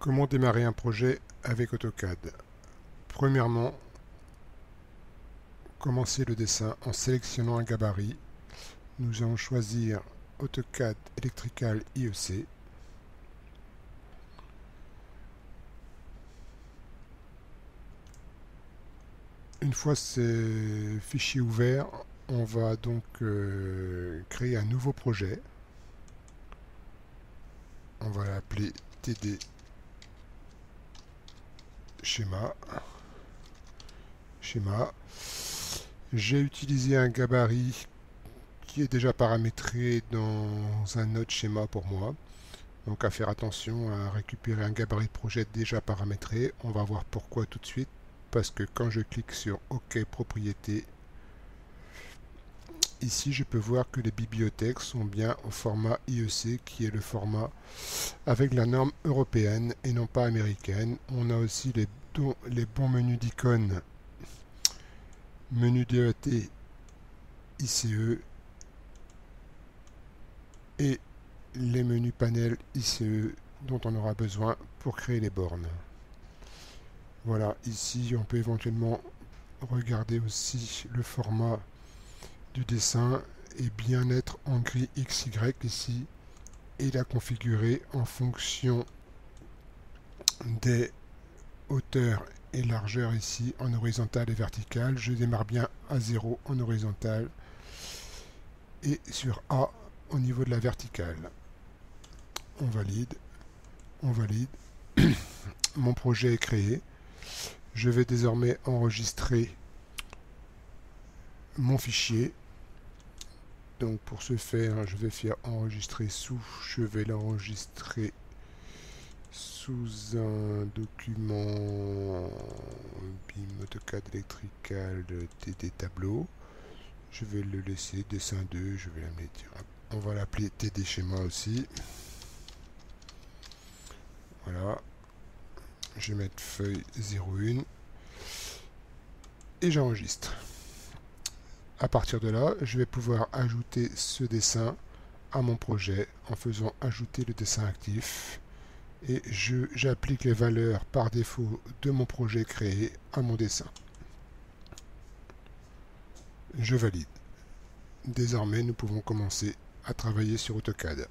Comment démarrer un projet avec AutoCAD? Premièrement, commencer le dessin en sélectionnant un gabarit. Nous allons choisir AutoCAD Electrical IEC. Une fois ces fichiers ouverts, on va donc créer un nouveau projet. On va l'appeler TD Schéma. J'ai utilisé un gabarit qui est déjà paramétré dans un autre schéma pour moi. Donc à faire attention à récupérer un gabarit de projet déjà paramétré. On va voir pourquoi tout de suite. Parce que quand je clique sur OK propriété, ici je peux voir que les bibliothèques sont bien au format IEC qui est le format avec la norme européenne et non pas américaine. On a aussi les bons menus d'icônes, menu DET ICE et les menus panels ICE dont on aura besoin pour créer les bornes. Voilà, ici on peut éventuellement regarder aussi le format du dessin et bien être en gris XY ici et la configurer en fonction des hauteurs et largeurs ici en horizontal et vertical. Je démarre bien à 0 en horizontal et sur A au niveau de la verticale. On valide. Mon projet est créé. Je vais désormais enregistrer mon fichier. Donc pour ce faire, je vais faire enregistrer sous. Je vais l'enregistrer sous un document BIM AutoCAD Electrical TD Tableau. Je vais le laisser dessin 2. Je vais la mettre. On va l'appeler TD Schéma aussi. Voilà. Je vais mettre feuille 01 et j'enregistre. À partir de là, je vais pouvoir ajouter ce dessin à mon projet en faisant ajouter le dessin actif et j'applique les valeurs par défaut de mon projet créé à mon dessin. Je valide. Désormais, nous pouvons commencer à travailler sur AutoCAD.